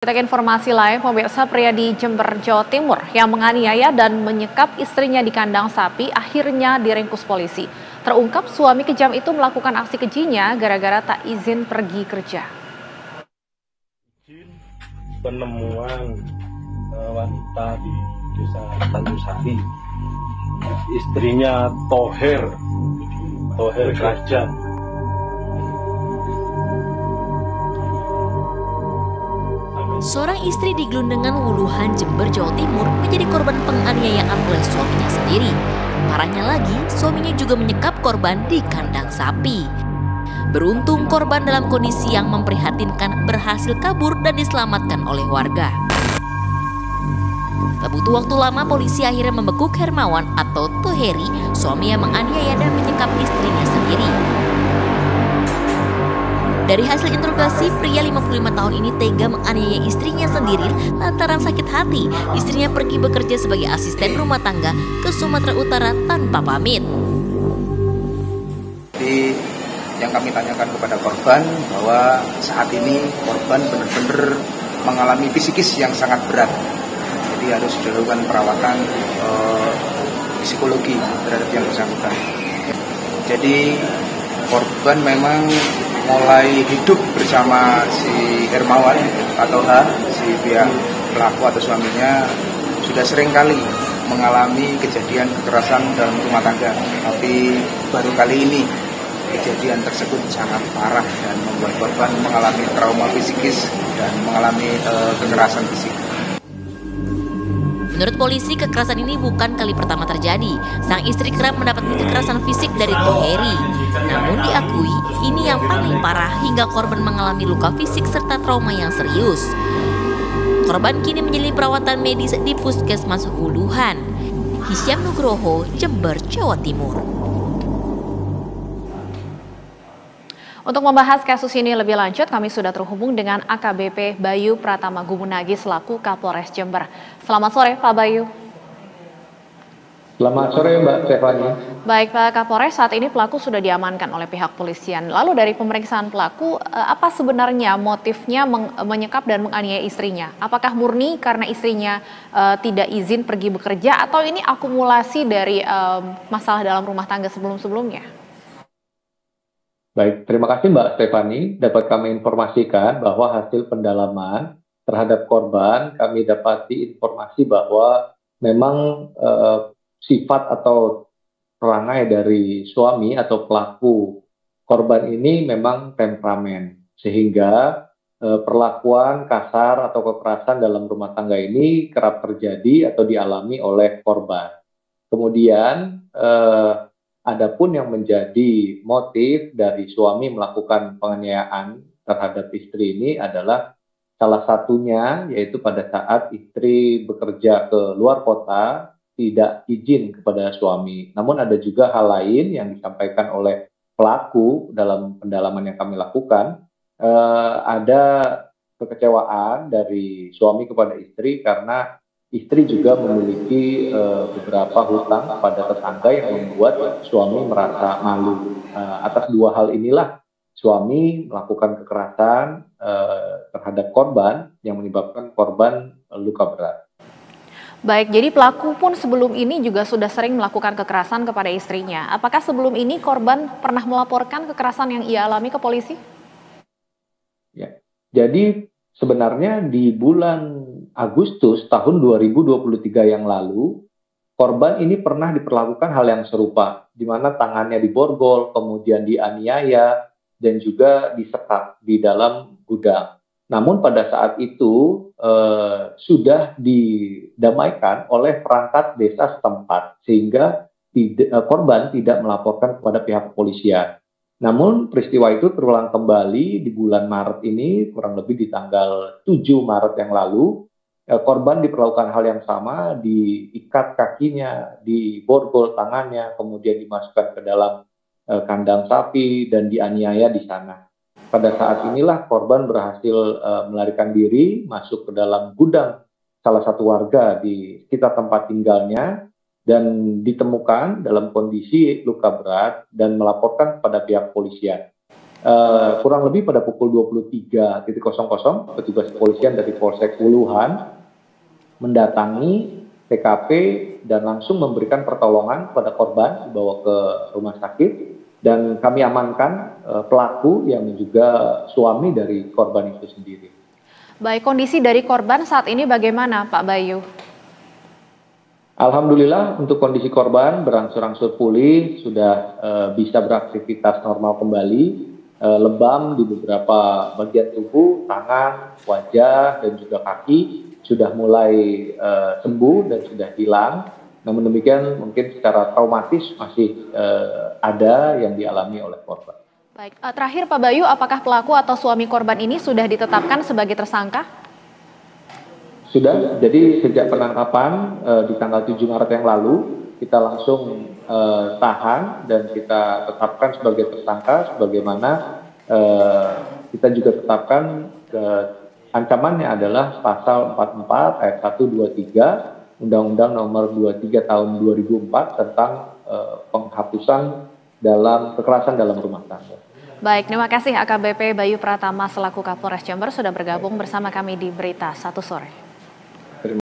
Kita ke informasi lain, pemirsa, pria di Jember, Jawa Timur yang menganiaya dan menyekap istrinya di kandang sapi akhirnya diringkus polisi. Terungkap suami kejam itu melakukan aksi kejinya gara-gara tak izin pergi kerja. Penemuan wanita di desa Tanjung Sari, istrinya Toher Kerajaan. Seorang istri di Glundengan, Wuluhan, Jember, Jawa Timur menjadi korban penganiayaan oleh suaminya sendiri. Parahnya lagi, suaminya juga menyekap korban di kandang sapi. Beruntung korban dalam kondisi yang memprihatinkan berhasil kabur dan diselamatkan oleh warga. Tak butuh waktu lama, polisi akhirnya membekuk Hermawan atau Toheri, suami yang menganiaya dan menyekap istrinya sendiri. Dari hasil interogasi, pria 55 tahun ini tega menganiaya istrinya sendiri lantaran sakit hati. Istrinya pergi bekerja sebagai asisten rumah tangga ke Sumatera Utara tanpa pamit. Jadi yang kami tanyakan kepada korban bahwa saat ini korban benar-benar mengalami psikis yang sangat berat. Jadi harus dilakukan perawatan psikologi terhadap yang bersangkutan. Jadi korban memang mulai hidup bersama si Hermawan atau H, si pihak pelaku atau suaminya sudah sering kali mengalami kejadian kekerasan dalam rumah tangga. Tapi baru kali ini kejadian tersebut sangat parah dan membuat korban mengalami trauma psikis dan mengalami kekerasan fisik. Menurut polisi, kekerasan ini bukan kali pertama terjadi. Sang istri kerap mendapatkan kekerasan fisik dari Toheri. Namun diakui, ini yang paling parah hingga korban mengalami luka fisik serta trauma yang serius. Korban kini menjalani perawatan medis di Puskesmas Wuluhan. Hisyam Nugroho, Jember, Jawa Timur. Untuk membahas kasus ini lebih lanjut, kami sudah terhubung dengan AKBP Bayu Pratama Gumunagi selaku Kapolres Jember. Selamat sore, Pak Bayu. Selamat sore, Mbak Stefani. Baik, Pak Kapolres, saat ini pelaku sudah diamankan oleh pihak polisian. Lalu dari pemeriksaan pelaku, apa sebenarnya motifnya menyekap dan menganiaya istrinya? Apakah murni karena istrinya tidak izin pergi bekerja atau ini akumulasi dari masalah dalam rumah tangga sebelum-sebelumnya? Baik, terima kasih Mbak Stefani. Dapat kami informasikan bahwa hasil pendalaman terhadap korban, kami dapati informasi bahwa memang sifat atau perangai dari suami atau pelaku korban ini memang temperamen, sehingga perlakuan kasar atau kekerasan dalam rumah tangga ini kerap terjadi atau dialami oleh korban. Kemudian adapun yang menjadi motif dari suami melakukan penganiayaan terhadap istri ini adalah salah satunya yaitu pada saat istri bekerja ke luar kota tidak izin kepada suami. Namun ada juga hal lain yang disampaikan oleh pelaku dalam pendalaman yang kami lakukan. Ada kekecewaan dari suami kepada istri karena istri juga memiliki beberapa hutang pada tetangga yang membuat suami merasa malu. Atas dua hal inilah suami melakukan kekerasan terhadap korban yang menyebabkan korban luka berat. Baik, jadi pelaku pun sebelum ini juga sudah sering melakukan kekerasan kepada istrinya. Apakah sebelum ini korban pernah melaporkan kekerasan yang ia alami ke polisi? Ya, jadi sebenarnya di bulan Agustus tahun 2023 yang lalu, korban ini pernah diperlakukan hal yang serupa, di mana tangannya diborgol, kemudian dianiaya, dan juga disekap di dalam gudang. Namun pada saat itu sudah didamaikan oleh perangkat desa setempat, sehingga korban tidak melaporkan kepada pihak kepolisian. Namun peristiwa itu terulang kembali di bulan Maret ini, kurang lebih di tanggal 7 Maret yang lalu. Korban diperlakukan hal yang sama, diikat kakinya, diborgol tangannya, kemudian dimasukkan ke dalam kandang sapi dan dianiaya di sana. Pada saat inilah korban berhasil melarikan diri, masuk ke dalam gudang salah satu warga di sekitar tempat tinggalnya, dan ditemukan dalam kondisi luka berat dan melaporkan kepada pihak polisian. kurang lebih pada pukul 23.00 petugas kepolisian dari Polsek Wuluhan mendatangi TKP dan langsung memberikan pertolongan kepada korban dibawa ke rumah sakit, dan kami amankan pelaku yang juga suami dari korban itu sendiri. Baik, kondisi dari korban saat ini bagaimana Pak Bayu? Alhamdulillah untuk kondisi korban berangsur-angsur pulih, sudah bisa beraktivitas normal kembali. Lebam di beberapa bagian tubuh, tangan, wajah, dan juga kaki sudah mulai sembuh dan sudah hilang. Namun demikian mungkin secara traumatis masih ada yang dialami oleh korban. Baik, terakhir Pak Bayu, apakah pelaku atau suami korban ini sudah ditetapkan sebagai tersangka? Sudah, jadi sejak penangkapan di tanggal 7 Maret yang lalu, kita langsung tahan dan kita tetapkan sebagai tersangka, sebagaimana kita juga tetapkan ancamannya adalah pasal 44 ayat 1, 2, 3 Undang-Undang Nomor 23 Tahun 2004 tentang penghapusan dalam kekerasan dalam rumah tangga. Baik, terima kasih AKBP Bayu Pratama selaku Kapolres Jember sudah bergabung bersama kami di Berita Satu Sore.